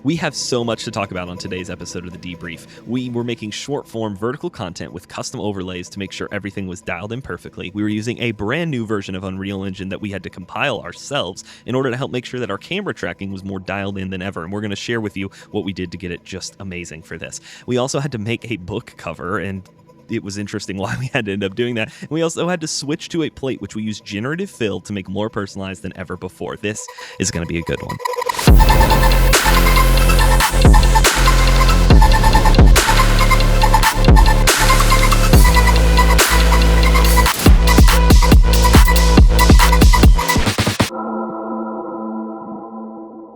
We have so much to talk about on today's episode of The Debrief. We were making short-form vertical content with custom overlays to make sure everything was dialed in perfectly. We were using a brand new version of Unreal Engine that we had to compile ourselves in order to help make sure that our camera tracking was more dialed in than ever, and we're going to share with you what we did to get it just amazing for this. We also had to make a book cover, and it was interesting why we had to end up doing that. And we also had to switch to a plate, which we use generative fill to make more personalized than ever before. This is going to be a good one.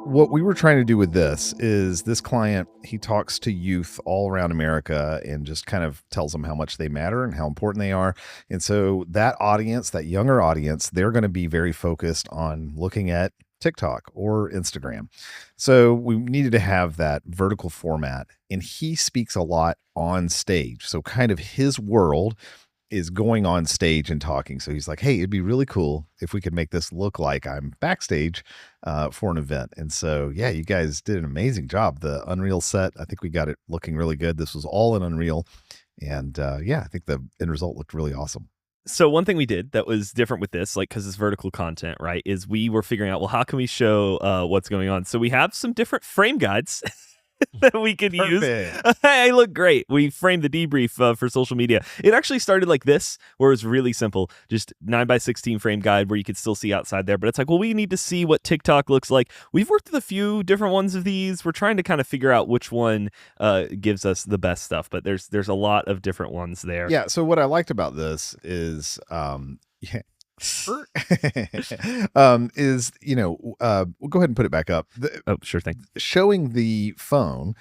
What we were trying to do with this is this client, he talks to youth all around America and just kind of tells them how much they matter and how important they are. And so that audience, that younger audience, they're going to be very focused on looking at TikTok or Instagram. So we needed to have that vertical format, and he speaks a lot on stage. So kind of his world is going on stage and talking. So he's like, hey, it'd be really cool if we could make this look like I'm backstage for an event. And so, yeah, you guys did an amazing job. The Unreal set, I think we got it looking really good. This was all in Unreal. And yeah, I think the end result looked really awesome. So one thing we did that was different with this, like, because it's vertical content, right, is we were figuring out, well, how can we show what's going on? So we have some different frame guides that we could use. Hey, look great. We framed the debrief for social media. It actually started like this, where it was really simple, just 9x16 frame guide where you could still see outside there. But it's like, well, we need to see what TikTok looks like. We've worked with a few different ones of these. We're trying to kind of figure out which one gives us the best stuff. But there's a lot of different ones there. Yeah. So what I liked about this is, is, we'll go ahead and put it back up. Oh, sure thing. Showing the phone.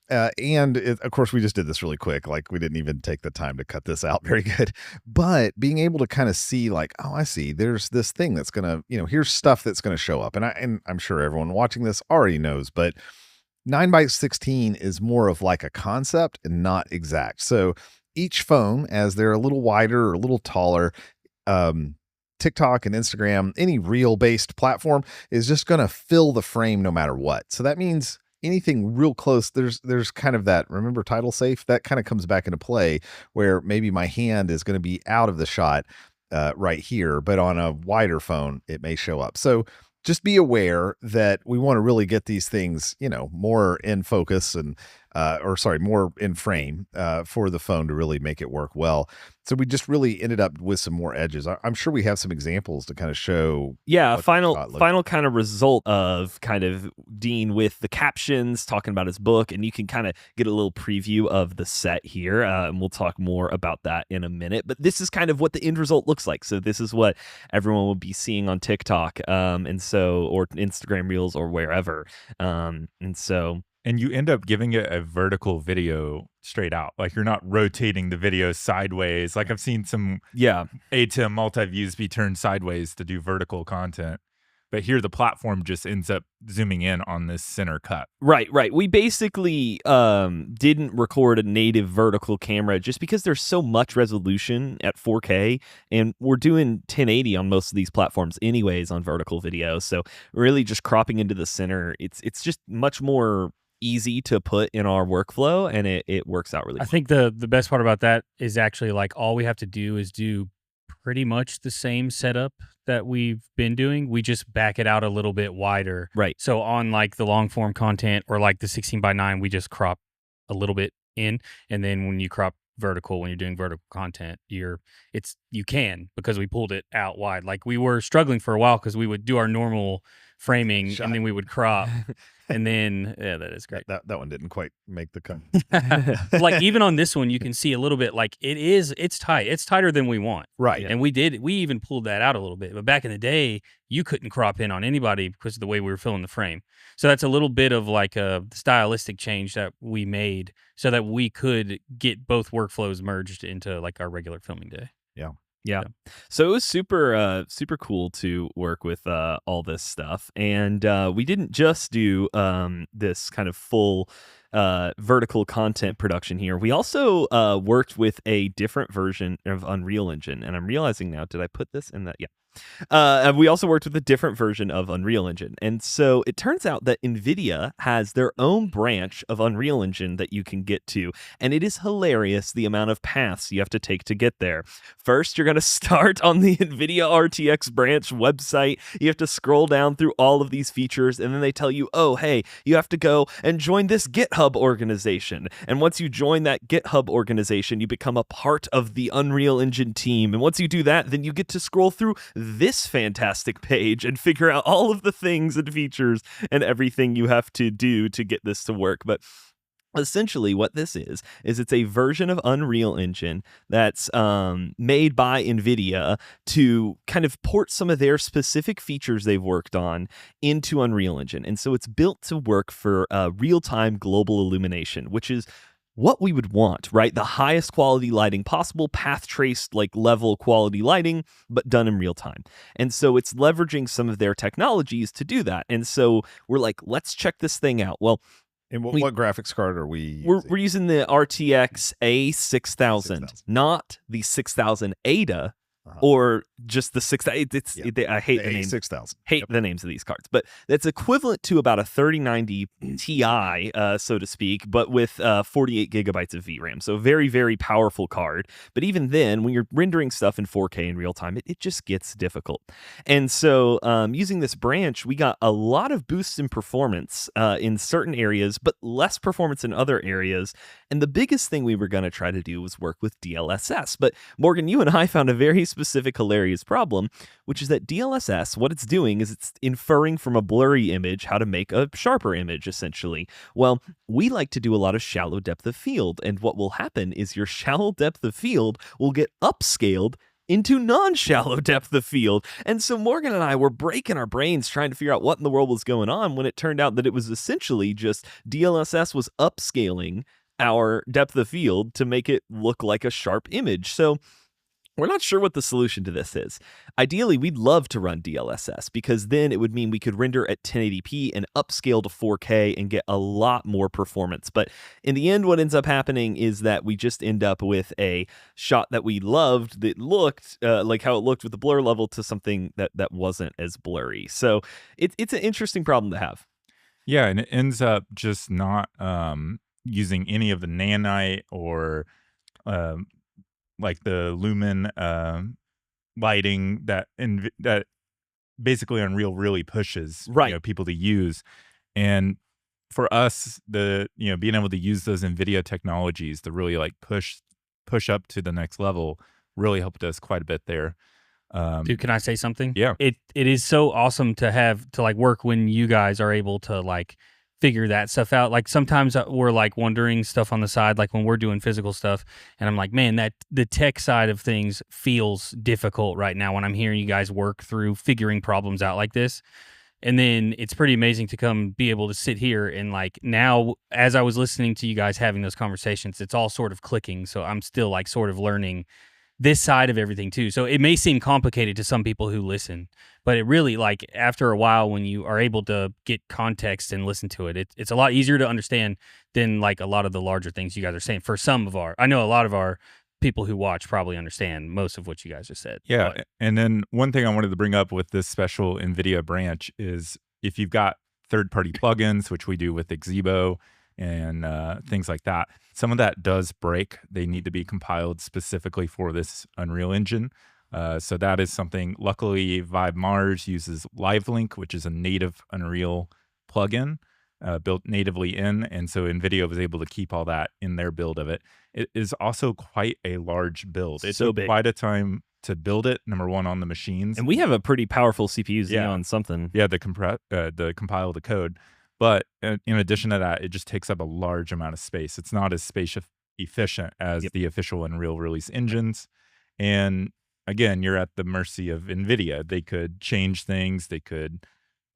And of course, we just did this really quick. Like, we didn't even take the time to cut this out very good. But being able to kind of see, like, oh, I see, there's this thing that's going to, here's stuff that's going to show up. And I'm sure everyone watching this already knows, but 9x16 is more of like a concept and not exact. So each phone, as they're a little wider or a little taller, TikTok and Instagram, any reel-based platform is just going to fill the frame no matter what. So that means anything real close, there's kind of that, remember title safe? That kind of comes back into play where maybe my hand is going to be out of the shot right here, but on a wider phone, it may show up. So just be aware that we want to really get these things, more in focus and, more in frame for the phone to really make it work well. So we just really ended up with some more edges. I'm sure we have some examples to kind of show. Yeah, final kind of result of kind of Dean with the captions talking about his book, and you can kind of get a little preview of the set here, and we'll talk more about that in a minute. But this is kind of what the end result looks like. So this is what everyone will be seeing on TikTok, or Instagram Reels or wherever, And you end up giving it a vertical video straight out. Like, you're not rotating the video sideways. Like, I've seen some ATEM multi-views be turned sideways to do vertical content. But here the platform just ends up zooming in on this center cut. Right. We basically didn't record a native vertical camera just because there's so much resolution at 4K, and we're doing 1080 on most of these platforms anyways on vertical video. So really just cropping into the center, it's just much more easy to put in our workflow, and it works out really well. I think the best part about that is actually, like, all we have to do is do pretty much the same setup that we've been doing. We just back it out a little bit wider. Right. So on, like, the long form content or like the 16:9, we just crop a little bit in, and then when you crop vertical, when you're doing vertical content, you can, because we pulled it out wide. Like, we were struggling for a while because we would do our normal framing and then we would crop. And then, yeah, that is great. That one didn't quite make the cut. Like, even on this one, you can see a little bit, like, it's tight. It's tighter than we want. Right. And we even pulled that out a little bit. But back in the day, you couldn't crop in on anybody because of the way we were filling the frame. So that's a little bit of like a stylistic change that we made so that we could get both workflows merged into, like, our regular filming day. Yeah. So it was super cool to work with all this stuff. And we didn't just do this kind of full vertical content production here. We also worked with a different version of Unreal Engine. And I'm realizing now, did I put this in that? Yeah. And we also worked with a different version of Unreal Engine. And so it turns out that NVIDIA has their own branch of Unreal Engine that you can get to. And it is hilarious the amount of paths you have to take to get there. First, you're going to start on the NVIDIA RTX branch website. You have to scroll down through all of these features. And then they tell you, oh, hey, you have to go and join this GitHub organization. And once you join that GitHub organization, you become a part of the Unreal Engine team. And once you do that, then you get to scroll through this fantastic page and figure out all of the things and features and everything you have to do to get this to work. But essentially what this is it's a version of Unreal Engine that's made by NVIDIA to kind of port some of their specific features they've worked on into Unreal Engine. And so it's built to work for real-time global illumination, which is what we would want, right? The highest quality lighting possible, path traced like level quality lighting, but done in real time. And so it's leveraging some of their technologies to do that. And so we're like, let's check this thing out. Well, and what graphics card are we using? We're using the RTX A6000, not the 6000 Ada. Or just the 6000. I hate the names. Hate the names of these cards, but it's equivalent to about a 3090 Ti, so to speak, but with 48 gigabytes of VRAM. So very, very powerful card. But even then, when you're rendering stuff in 4K in real time, it just gets difficult. And so using this branch, we got a lot of boosts in performance in certain areas, but less performance in other areas. And the biggest thing we were going to try to do was work with DLSS. But Morgan, you and I found a very specific hilarious problem, which is that DLSS, what it's doing is it's inferring from a blurry image how to make a sharper image, essentially. Well, we like to do a lot of shallow depth of field, and what will happen is your shallow depth of field will get upscaled into non-shallow depth of field. And so Morgan and I were breaking our brains trying to figure out what in the world was going on when it turned out that it was essentially just DLSS was upscaling our depth of field to make it look like a sharp image. So we're not sure what the solution to this is. Ideally, we'd love to run DLSS because then it would mean we could render at 1080p and upscale to 4K and get a lot more performance. But in the end, what ends up happening is that we just end up with a shot that we loved that looked like how it looked with the blur level to something that wasn't as blurry. So it's an interesting problem to have. Yeah, and it ends up just not using any of the nanite or like the lumen lighting that basically Unreal really pushes people to use. And for us, being able to use those NVIDIA technologies to really like push up to the next level really helped us quite a bit there. Dude, can I say something? Yeah. It is so awesome to have to like work when you guys are able to like figure that stuff out. Like sometimes we're like wondering stuff on the side, like when we're doing physical stuff, and I'm like, man, that the tech side of things feels difficult right now when I'm hearing you guys work through figuring problems out like this. And then it's pretty amazing to come be able to sit here and like now, as I was listening to you guys having those conversations, it's all sort of clicking. So I'm still like sort of learning this side of everything too. So it may seem complicated to some people who listen, but it really, like, after a while when you are able to get context and listen to it, it's a lot easier to understand than like a lot of the larger things you guys are saying. For some of I know a lot of our people who watch probably understand most of what you guys just said. Yeah. And then one thing I wanted to bring up with this special NVIDIA branch is if you've got third-party plugins, which we do with Xebo and things like that, some of that does break. They need to be compiled specifically for this Unreal Engine. So that is something. Luckily, Vive Mars uses LiveLink, which is a native Unreal plugin built natively in. And so NVIDIA was able to keep all that in their build of it. It is also quite a large build. It took quite a time to build it, number one, on the machines. And we have a pretty powerful CPU Xeon something. Yeah, the compile the code. But in addition to that, it just takes up a large amount of space. It's not as space efficient as the official Unreal release engines. And again, you're at the mercy of NVIDIA. They could change things. They could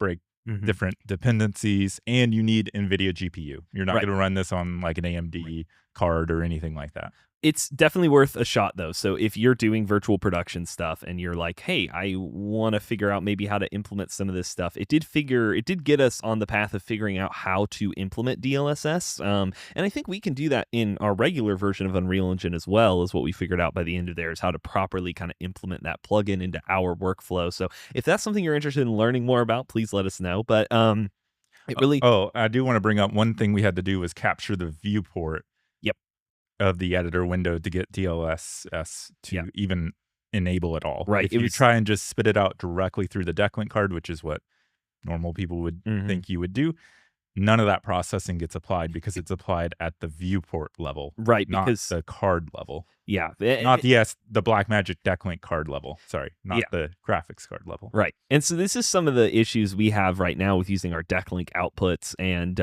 break different dependencies. And you need NVIDIA GPU. You're not going to run this on like an AMD card or anything like that. It's definitely worth a shot, though. So if you're doing virtual production stuff and you're like, hey, I want to figure out maybe how to implement some of this stuff, it did get us on the path of figuring out how to implement DLSS. And I think we can do that in our regular version of Unreal Engine as well, is what we figured out by the end of there, is how to properly kind of implement that plugin into our workflow. So if that's something you're interested in learning more about, please let us know. But it really... Oh, I do want to bring up one thing we had to do was capture the viewport of the editor window to get DLSS to even enable it all. Right. If you try and just spit it out directly through the decklink card, which is what normal people would think you would do, none of that processing gets applied because it's applied at the viewport level, right? Not because the card level. Yeah, not the Blackmagic decklink card level. Sorry, not the graphics card level. Right. And so this is some of the issues we have right now with using our decklink outputs. And,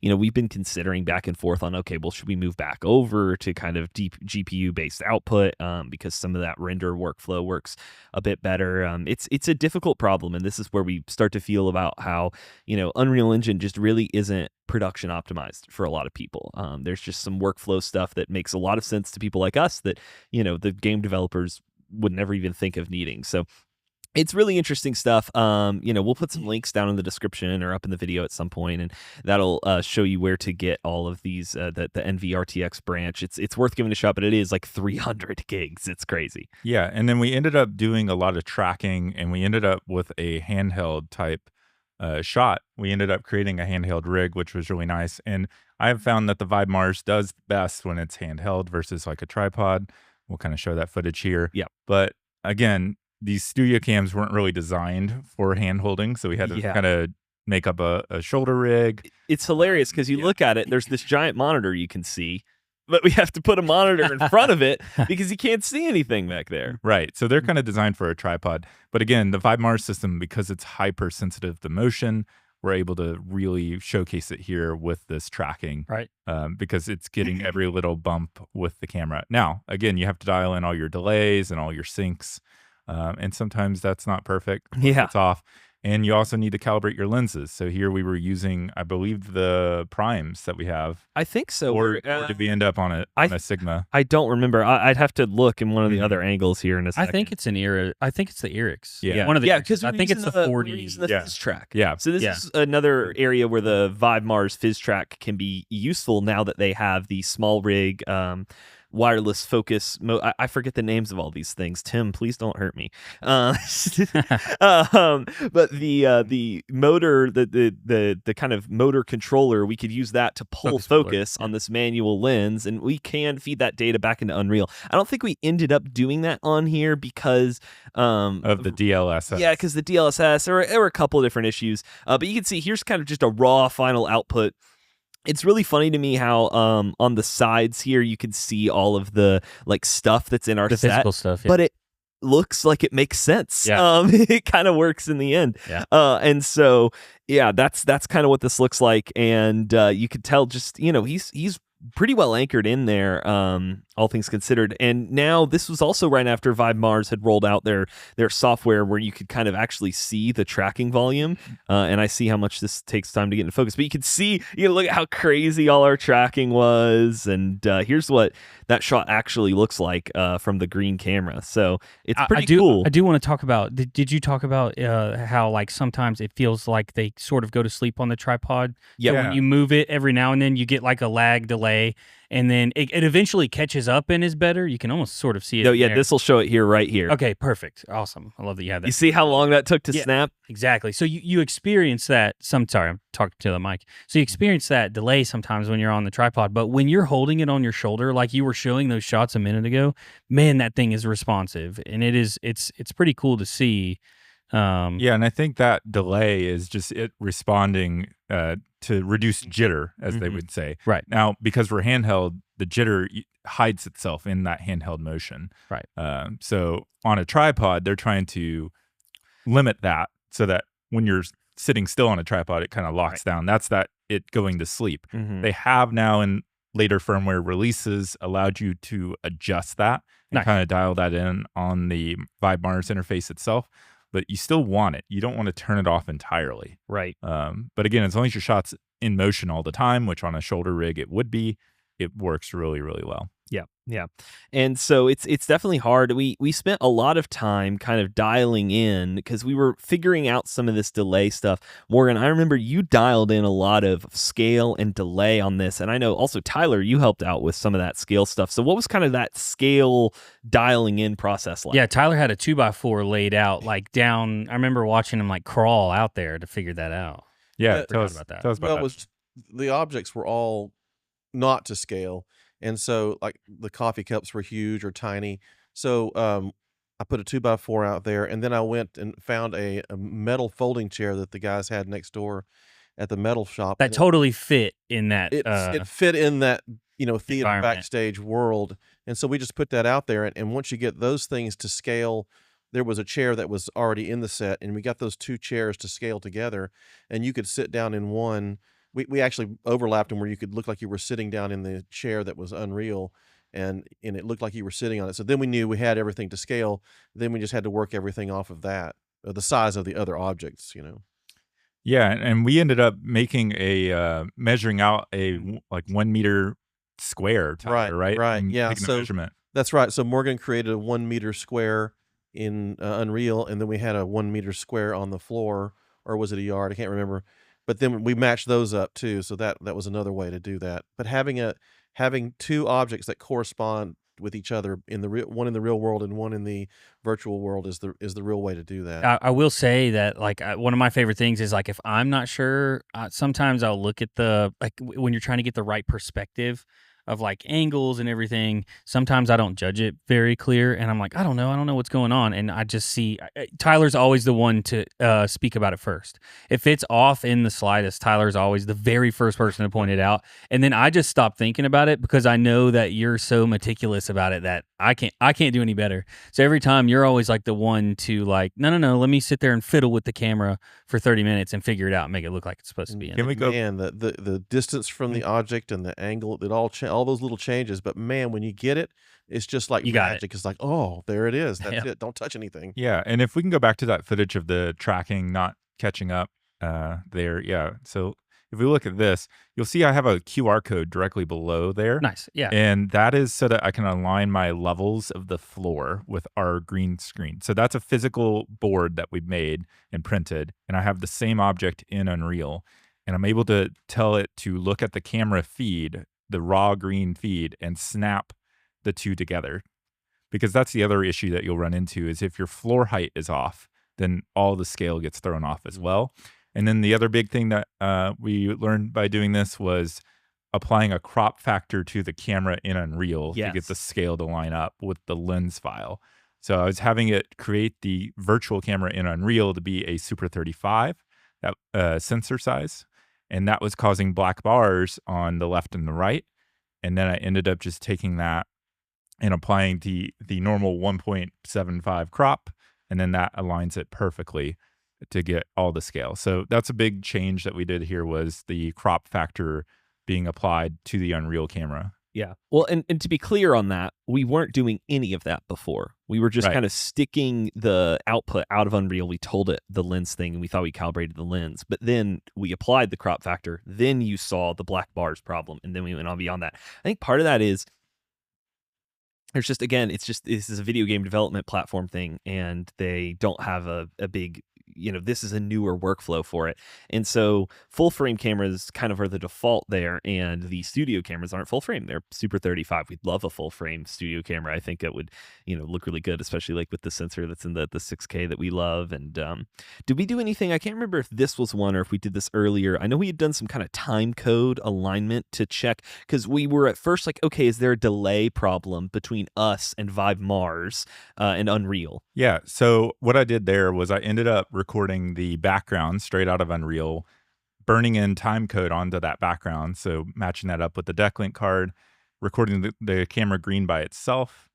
we've been considering back and forth on, okay, well, should we move back over to kind of deep GPU-based output because some of that render workflow works a bit better. It's a difficult problem, and this is where we start to feel about how, Unreal Engine just really isn't production optimized for a lot of people. There's just some workflow stuff that makes a lot of sense to people like us that, the game developers would never even think of needing. So it's really interesting stuff. We'll put some links down in the description or up in the video at some point, and that'll show you where to get all of these, the NvRTX branch. It's worth giving a shot, but it is like 300 gigs. It's crazy. Yeah, and then we ended up doing a lot of tracking, and we ended up with a handheld type shot. We ended up creating a handheld rig, which was really nice. And I have found that the Vive Mars does best when it's handheld versus like a tripod. We'll kind of show that footage here. Yeah. But again, these studio cams weren't really designed for hand holding, so we had to kind of make up a shoulder rig. It's hilarious because you look at it, there's this giant monitor you can see, but we have to put a monitor in front of it because you can't see anything back there. Right. So they're kind of designed for a tripod. But again, the Vive Mars system, because it's hypersensitive to motion, we're able to really showcase it here with this tracking. Right. Because it's getting every little bump with the camera. Now, again, you have to dial in all your delays and all your syncs. And sometimes that's not perfect. It's off. And you also need to calibrate your lenses. So here we were using, I believe, the primes that we have. I think so. Or did we end up on a Sigma? I don't remember. I'd have to look in one of the other angles here in a second. I think it's the Irix. Yeah. One of the because I think it's the 40. We're using the Fizz track. Yeah. So this is another area where the Vive Mars Fizz track can be useful now that they have the small rig wireless focus I forget the names of all these things. Tim, please don't hurt me. But the motor, the kind of motor controller, we could use that to pull focus on this manual lens, and we can feed that data back into Unreal. I don't think we ended up doing that on here because of the DLSS. Yeah, because the DLSS, there were a couple of different issues. But you can see here's kind of just a raw final output. It's really funny to me how on the sides here you can see all of the stuff that's in our the set, physical stuff, but it looks like it makes sense. Yeah. It kind of works in the end. Yeah. And so that's kind of what this looks like, and you could tell just he's pretty well anchored in there, all things considered. And now this was also right after Vive Mars had rolled out their software where you could kind of actually see the tracking volume. And I see how much this takes time to get into focus, but you could see, look at how crazy all our tracking was. And here's what that shot actually looks like from the green camera. So it's pretty cool. I do want to talk about, did you talk about how sometimes it feels like they sort of go to sleep on the tripod? Yeah. When you move it every now and then, you get a lag delay, and then it eventually catches up and is better. You can almost sort of see it. No, yeah, this will show it here, right here. Okay, perfect. Awesome. I love that you have that. You see how long that took to snap? Exactly. So you experience that. Sorry, I'm talking to the mic. So you experience that delay sometimes when you're on the tripod, but when you're holding it on your shoulder, like you were showing those shots a minute ago, man, that thing is responsive, and it's pretty cool to see. And I think that delay is just it responding to reduce jitter, as they would say. Right. Now, because we're handheld, the jitter hides itself in that handheld motion. Right. So on a tripod, they're trying to limit that so that when you're sitting still on a tripod, it kind of locks down. That's it going to sleep. They have now in later firmware releases allowed you to adjust that and kind of dial that in on the Vive Mars interface itself. But you still want it. You don't want to turn it off entirely. Right. But again, as long as your shot's in motion all the time, which on a shoulder rig it would be, it works really, really well. Yeah. Yeah. And so it's definitely hard. We spent a lot of time kind of dialing in because we were figuring out some of this delay stuff. Morgan, I remember you dialed in a lot of scale and delay on this. And I know also, Tyler, you helped out with some of that scale stuff. So what was kind of that scale dialing in process like? Yeah, Tyler had a 2x4 laid out like down. I remember watching him like crawl out there to figure that out. Yeah, tell us about that. Tell us about that. The objects were all not to scale. And so like the coffee cups were huge or tiny. So I put a 2x4 out there, and then I went and found a metal folding chair that the guys had next door at the metal shop. That totally fit in that. It fit in that, theater environment. backstage world. And so we just put that out there. And once you get those things to scale, there was a chair that was already in the set, and we got those two chairs to scale together, and you could sit down in one. We actually overlapped them where you could look like you were sitting down in the chair that was Unreal, and it looked like you were sitting on it. So then we knew we had everything to scale. Then we just had to work everything off of that, the size of the other objects, Yeah, and we ended up making measuring out a like 1 meter square, Tyler, right? Right. Yeah. Taking a measurement. That's right. So Morgan created a 1 meter square in Unreal, and then we had a 1 meter square on the floor, or was it a yard? I can't remember. But then we matched those up too, so that was another way to do that. But having two objects that correspond with each other one in the real world and one in the virtual world is the real way to do that. I will say that like one of my favorite things is like if I'm not sure, sometimes I'll look at when you're trying to get the right perspective of like angles and everything. Sometimes I don't judge it very clear, and I'm like, I don't know what's going on, and I just see Tyler's always the one to speak about it first. If it's off in the slightest, Tyler's always the very first person to point it out, and then I just stop thinking about it because I know that you're so meticulous about it that I can't do any better. So every time you're always like the one to like, no, let me sit there and fiddle with the camera for 30 minutes and figure it out and make it look like it's supposed to be. Can we go? Man, the distance from the object and the angle, it all those little changes. But man, when you get it, it's just like magic. It's like, oh, there it is. That's it. Don't touch anything. Yeah, and if we can go back to that footage of the tracking not catching up there, yeah. So if we look at this, you'll see I have a QR code directly below there. Nice, yeah. And that is so that I can align my levels of the floor with our green screen. So that's a physical board that we've made and printed, and I have the same object in Unreal, and I'm able to tell it to look at the camera feed, the raw green feed, and snap the two together. Because that's the other issue that you'll run into is if your floor height is off, then all the scale gets thrown off as well. And then the other big thing that we learned by doing this was applying a crop factor to the camera in Unreal to get the scale to line up with the lens file. So I was having it create the virtual camera in Unreal to be a Super 35 sensor size, and that was causing black bars on the left and the right. And then I ended up just taking that and applying the normal 1.75 crop, and then that aligns it perfectly to get all the scale. So that's a big change that we did here was the crop factor being applied to the Unreal camera. Yeah. Well, and to be clear on that, we weren't doing any of that before. We were just kind of sticking the output out of Unreal. We told it the lens thing, and we thought we calibrated the lens. But then we applied the crop factor. Then you saw the black bars problem, and then we went on beyond that. I think part of that is there's just, again, this is a video game development platform thing, and they don't have a big, this is a newer workflow for it. And so full frame cameras kind of are the default there, and the studio cameras aren't full frame. They're Super 35. We'd love a full frame studio camera. I think it would, look really good, especially like with the sensor that's in the 6K that we love. And did we do anything? I can't remember if this was one or if we did this earlier. I know we had done some kind of time code alignment to check, because we were at first like, okay, is there a delay problem between us and Vive Mars and Unreal? Yeah. So what I did there was I ended up recording the background straight out of Unreal, burning in time code onto that background. So matching that up with the decklink card, recording the camera green by itself,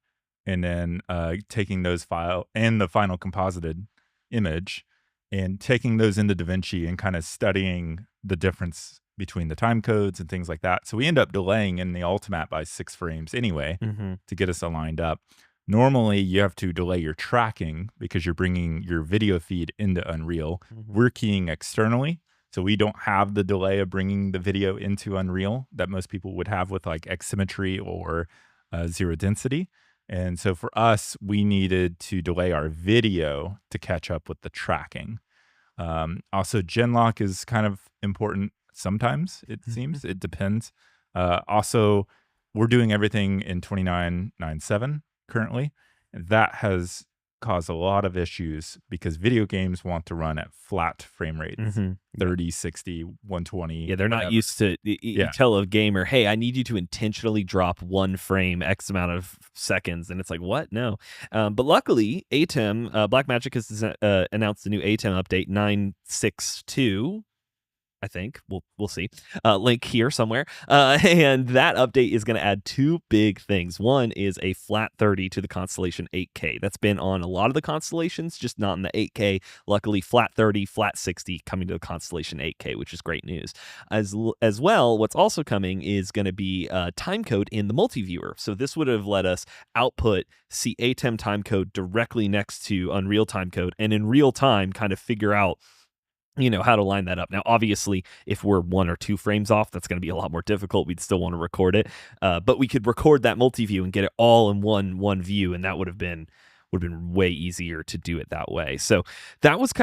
and then taking those file and the final composited image and taking those into DaVinci and kind of studying the difference between the time codes and things like that. So we end up delaying in the Ultimate by 6 frames anyway to get us aligned up. Normally, you have to delay your tracking because you're bringing your video feed into Unreal. We're keying externally, so we don't have the delay of bringing the video into Unreal that most people would have with like Xsymmetry or zero density. And so for us, we needed to delay our video to catch up with the tracking. Also, Genlock is kind of important sometimes, it seems. It depends. Also, we're doing everything in 2997 currently. That has caused a lot of issues because video games want to run at flat frame rates, 30, 60, 120. Yeah, they're not whatever. used to, you tell a gamer, hey, I need you to intentionally drop one frame X amount of seconds. And it's like, what? No. But luckily, ATEM, Blackmagic has announced a new ATEM update, 962. I think we'll see. Link here somewhere. And that update is going to add two big things. One is a flat 30 to the Constellation 8K. That's been on a lot of the Constellations, just not in the 8K. Luckily, flat 30, flat 60 coming to the Constellation 8K, which is great news. As well, what's also coming is going to be timecode in the multi-viewer. So this would have let us output ATEM timecode directly next to Unreal timecode, and in real time kind of figure out how to line that up. Now, obviously, if we're 1 or 2 frames off, that's going to be a lot more difficult. We'd still want to record it, but we could record that multi-view and get it all in one view, and that would have been way easier to do it that way. So that was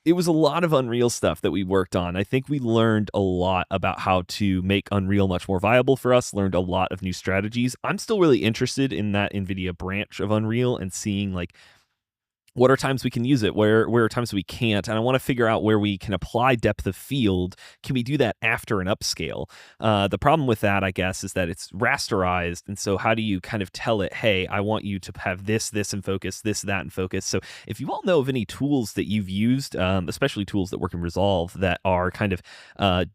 it was a lot of Unreal stuff that we worked on. I think we learned a lot about how to make Unreal much more viable for us, learned a lot of new strategies. I'm still really interested in that NVIDIA branch of Unreal and seeing what are times we can use it? Where are times we can't? And I want to figure out where we can apply depth of field. Can we do that after an upscale? The problem with that, I guess, is that it's rasterized. And so how do you kind of tell it, hey, I want you to have this in focus, that in focus. So if you all know of any tools that you've used, especially tools that work in Resolve that are kind of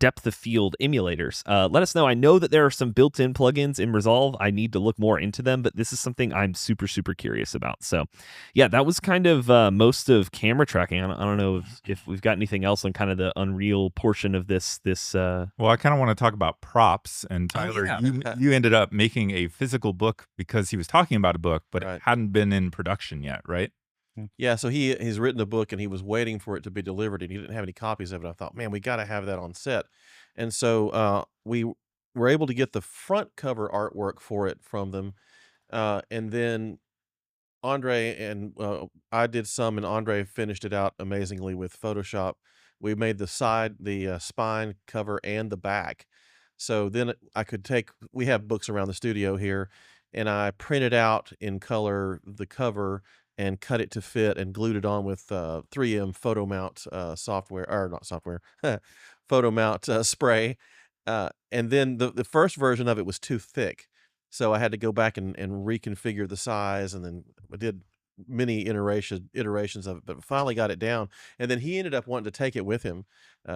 depth of field emulators, let us know. I know that there are some built-in plugins in Resolve. I need to look more into them, but this is something I'm super, super curious about. So yeah, that was kind of most of camera tracking. I don't know if we've got anything else on kind of the Unreal portion of this. Well, I kind of want to talk about props. And Tyler, you ended up making a physical book because he was talking about a book, but it hadn't been in production yet, right? Yeah, so he's written a book and he was waiting for it to be delivered and he didn't have any copies of it. I thought, man, we got to have that on set. And so we were able to get the front cover artwork for it from them. And then Andre and I did some, and Andre finished it out amazingly with Photoshop. We made the spine cover and the back. So then I could we have books around the studio here, and I printed out in color the cover and cut it to fit and glued it on with 3M photo mount photo mount spray. And then the first version of it was too thick. So I had to go back and reconfigure the size, and then I did many iterations of it, but finally got it down. And then he ended up wanting to take it with him.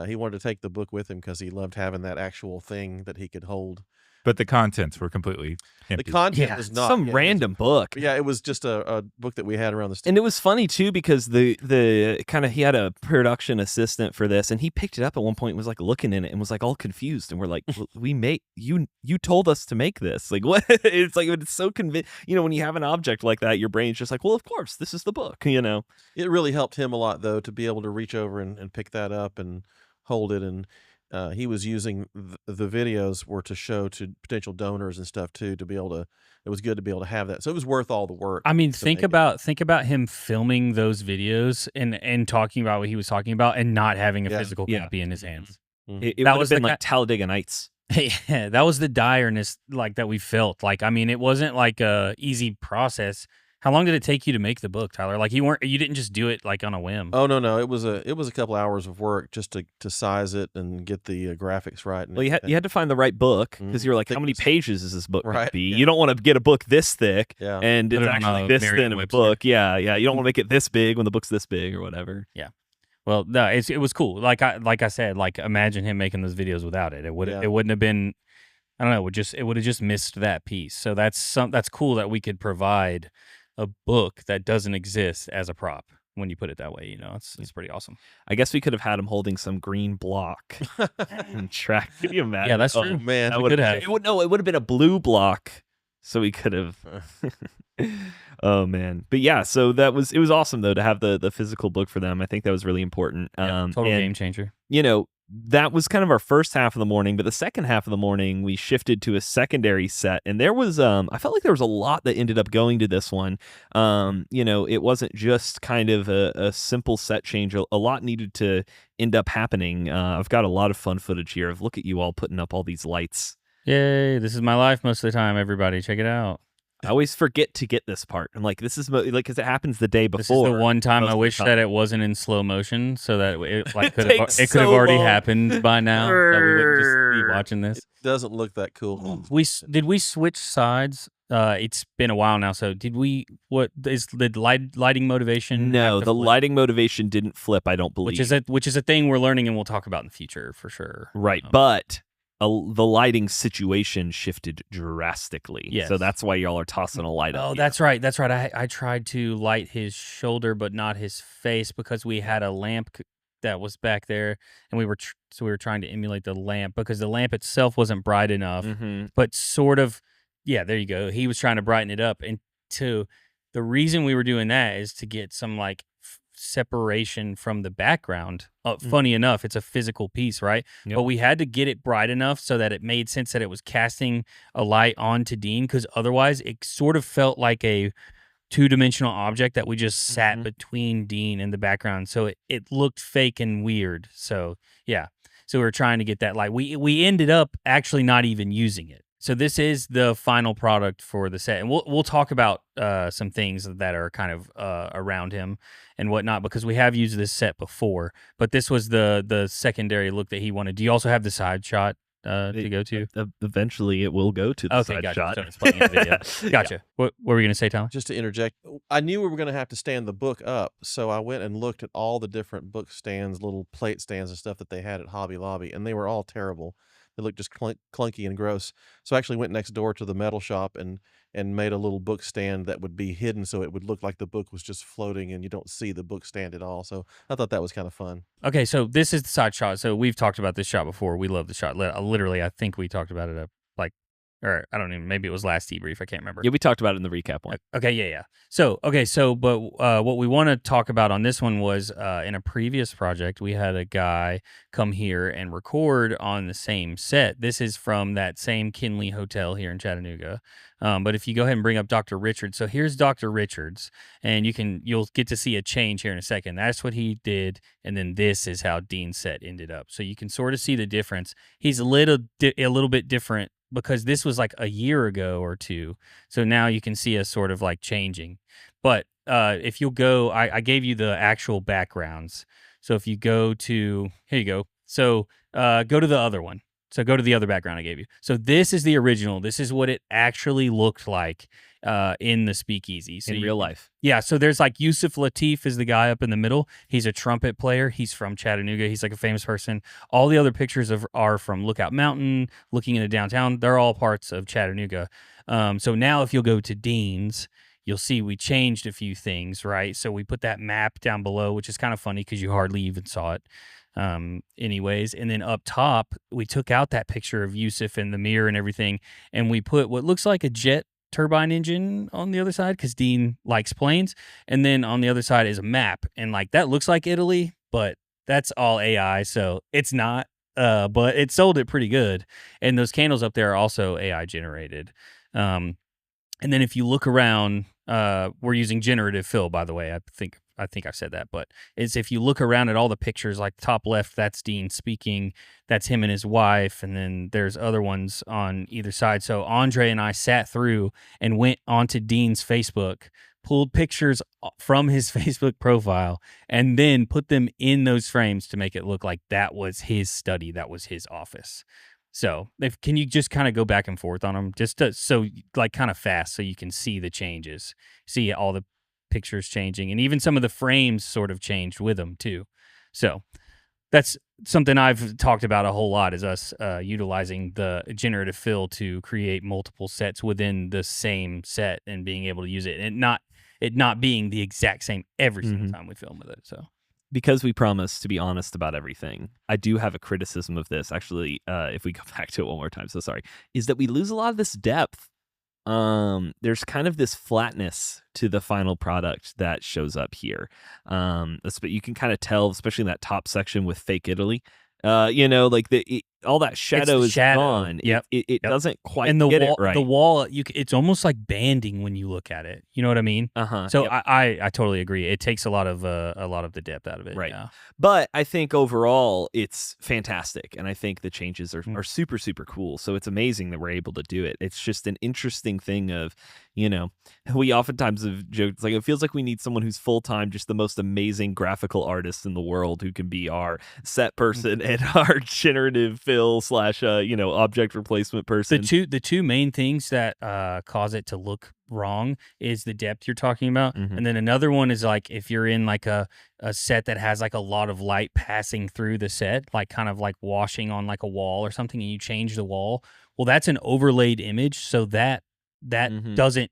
He wanted to take the book with him because he loved having that actual thing that he could hold. But the contents were completely empty. The content is not some random book. Yeah, it was just a book that we had around the studio. And it was funny too because the kind of he had a production assistant for this, and he picked it up at one point and was looking in it and was all confused, and we're like, we made you told us to make this. What? It's so convinced. When you have an object like that, your brain's just well, of course, this is the book. It really helped him a lot though to be able to reach over and pick that up and hold it. And he was using the videos were to show to potential donors and stuff too, to be able to, it was good to be able to have that. So it was worth all the work. I mean, think about him filming those videos and talking about what he was talking about and not having a physical copy in his hands. It would have been like Talladega Nights. Yeah, that was the direness that we felt. It wasn't a easy process. How long did it take you to make the book, Tyler? You didn't just do it on a whim. Oh no, it was a couple hours of work just to size it and get the graphics right. And well, you had to find the right book because you were how many pages is this book going to be? Yeah. You don't want to get a book this thick and it's Put it actually on this thin of a book. Yeah. You don't want to make it this big when the book's this big or whatever. Yeah. Well, no, it was cool. Like I said, imagine him making those videos without it. It wouldn't have been. I don't know. It would have just missed that piece. So that's cool that we could provide a book that doesn't exist as a prop when you put it that way. It's pretty awesome. I guess we could have had him holding some green block and track. Can you imagine? Yeah, that's true. Man, we could have. It would have been a blue block, so we could have. Oh man, but yeah, so it was awesome though to have the physical book for them. I think that was really important. Total game changer. that was kind of our first half of the morning, but the second half of the morning we shifted to a secondary set, and there was I felt like there was a lot that ended up going to this one. It wasn't just kind of a simple set change. A lot needed to end up happening. I've got a lot of fun footage here of look at you all putting up all these lights. Yay, this is my life most of the time, everybody. Check it out. I always forget to get this part. I'm like, this is like, because it happens the day before. This is the one time I wish that it wasn't in slow motion, so that it could have already happened by now. So we wouldn't just be watching this. It doesn't look that cool. Did we switch sides? It's been a while now. So did we? What is the lighting motivation? No, the lighting motivation didn't flip. I don't believe. Which is a thing we're learning and we'll talk about in the future for sure. Right, but. The lighting situation shifted drastically. Yes. So that's why y'all are tossing a light up. Oh, that's right. That's right. I tried to light his shoulder, but not his face because we had a lamp that was back there, and we were trying to emulate the lamp because the lamp itself wasn't bright enough, but sort of, yeah, there you go. He was trying to brighten it up, and the reason we were doing that is to get some like separation from the background. Funny enough, it's a physical piece, right? Yep. But we had to get it bright enough so that it made sense that it was casting a light onto Dean, because otherwise it sort of felt like a two-dimensional object that we just sat between Dean and the background. So it looked fake and weird. So yeah. So we were trying to get that light. We ended up actually not even using it. So this is the final product for the set, and we'll talk about some things that are kind of around him and whatnot, because we have used this set before. But this was the secondary look that he wanted. Do you also have the side shot to go to? Eventually, it will go to the side shot. So it's playing in the video. Gotcha. Yeah. What were we going to say, Tyler? Just to interject, I knew we were going to have to stand the book up, so I went and looked at all the different book stands, little plate stands and stuff that they had at Hobby Lobby, and they were all terrible. They looked just clunky and gross. So I actually went next door to the metal shop and made a little book stand that would be hidden, so it would look like the book was just floating and you don't see the book stand at all. So I thought that was kind of fun. Okay, so this is the side shot. So we've talked about this shot before. We love the shot. Literally, I think we talked about it or I don't even, maybe it was last debrief. I can't remember. Yeah, we talked about it in the recap one. Okay, yeah. So but what we want to talk about on this one was in a previous project, we had a guy come here and record on the same set. This is from that same Kinley Hotel here in Chattanooga. But if you go ahead and bring up Dr. Richards, so here's Dr. Richards, and you'll get to see a change here in a second. That's what he did, and then this is how Dean's set ended up. So you can sort of see the difference. He's a little bit different, because this was like a year ago or two. So now you can see us sort of like changing. But if you'll go, I gave you the actual backgrounds. So if you go to, here you go. So go to the other one. So go to the other background I gave you. So this is the original. This is what it actually looked like in the speakeasy. So in real life. Yeah, so there's like Yusuf Lateef is the guy up in the middle. He's a trumpet player. He's from Chattanooga. He's like a famous person. All the other pictures are from Lookout Mountain, looking into downtown. They're all parts of Chattanooga. So now if you'll go to Dean's, you'll see we changed a few things, right? So we put that map down below, which is kind of funny because you hardly even saw it. Anyways, and then up top, we took out that picture of Yusuf and the mirror and everything, and we put what looks like a jet turbine engine on the other side because Dean likes planes, and then on the other side is a map, and like that looks like Italy, but that's all AI, so it's not. But it sold it pretty good, and those candles up there are also AI generated. And then if you look around, we're using generative fill, by the way. I think I've said that, but it's if you look around at all the pictures, like top left, that's Dean speaking, that's him and his wife, and then there's other ones on either side. So Andre and I sat through and went onto Dean's Facebook, pulled pictures from his Facebook profile, and then put them in those frames to make it look like that was his study, that was his office. So can you just kind of go back and forth on them, just so like kind of fast, so you can see the changes, see all the pictures changing, and even some of the frames sort of changed with them too. So that's something I've talked about a whole lot, is us utilizing the generative fill to create multiple sets within the same set and being able to use it, and not being the exact same every single time we film with it. So because we promise to be honest about everything, I do have a criticism of this. Actually, if we go back to it one more time, so sorry, is that we lose a lot of this depth. There's kind of this flatness to the final product that shows up here. But you can kind of tell, especially in that top section with Fake Italy, like all that shadow is gone. Yep. It doesn't quite and the get wall, it right. The wall, it's almost like banding when you look at it. You know what I mean? So yep. I totally agree. It takes a lot of the depth out of it. Right. Yeah. But I think overall it's fantastic, and I think the changes are super, super cool. So it's amazing that we're able to do it. It's just an interesting thing of, we oftentimes have joked, like, it feels like we need someone who's full-time, just the most amazing graphical artist in the world, who can be our set person and our generative fill / object replacement person. The two main things that cause it to look wrong is the depth you're talking about, and then another one is like if you're in like a set that has like a lot of light passing through the set, like kind of like washing on like a wall or something, and you change the wall. Well, that's an overlaid image, so that doesn't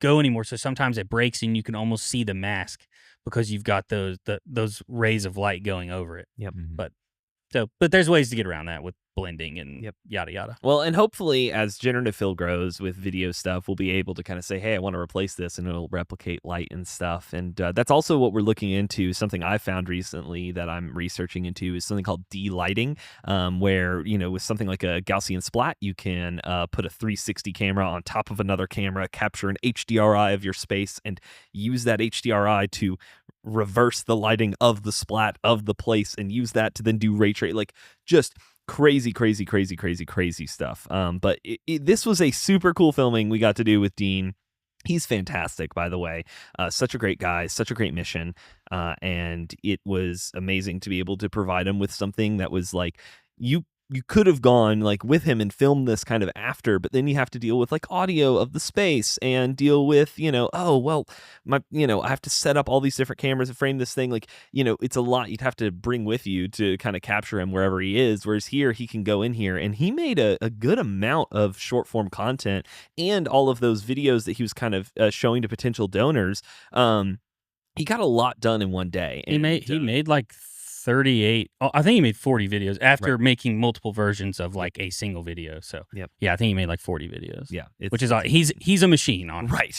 go anymore. So sometimes it breaks, and you can almost see the mask because you've got those rays of light going over it. Yep. But there's ways to get around that with blending and yada yada. Well, and hopefully as generative fill grows with video stuff, we'll be able to kind of say, hey, I want to replace this, and it'll replicate light and stuff. And that's also what we're looking into. Something I found recently that I'm researching into is something called de-lighting, where, with something like a Gaussian splat, you can put a 360 camera on top of another camera, capture an HDRI of your space, and use that HDRI to reverse the lighting of the splat of the place, and use that to then do ray trace, like just crazy stuff. But this was a super cool filming we got to do with Dean. He's fantastic, by the way. Such a great guy, such a great mission. And it was amazing to be able to provide him with something that was like, you could have gone like with him and filmed this kind of after, but then you have to deal with like audio of the space and deal with, I have to set up all these different cameras and frame this thing. Like, it's a lot you'd have to bring with you to kind of capture him wherever he is. Whereas here, he can go in here, and he made a good amount of short form content, and all of those videos that he was kind of showing to potential donors. He got a lot done in one day. He made like 38. I think he made 40 videos after making multiple versions of like a single video. So yeah, I think he made like 40 videos. Yeah, which is he's a machine on right.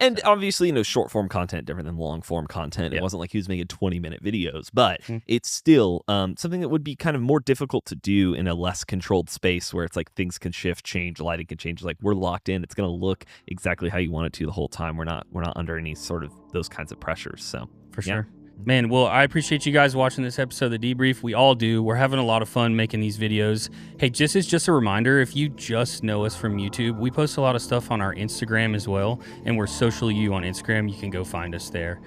And obviously, short form content different than long form content. It wasn't like he was making 20-minute videos, but it's still something that would be kind of more difficult to do in a less controlled space where it's like things can shift, change, lighting can change. Like, we're locked in. It's going to look exactly how you want it to the whole time. We're not under any sort of those kinds of pressures. So for sure. Man, well, I appreciate you guys watching this episode of The Debrief. We all do. We're having a lot of fun making these videos. Hey, just a reminder, if you just know us from YouTube, we post a lot of stuff on our Instagram as well, and we're Social You on Instagram. You can go find us there.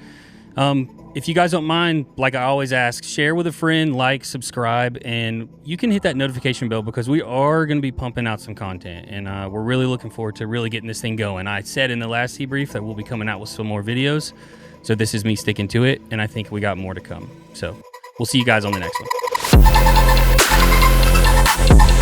If you guys don't mind, like I always ask, share with a friend, like, subscribe, and you can hit that notification bell because we are going to be pumping out some content, and we're really looking forward to really getting this thing going. I said in the last debrief that we'll be coming out with some more videos, so this is me sticking to it, and I think we got more to come. So we'll see you guys on the next one.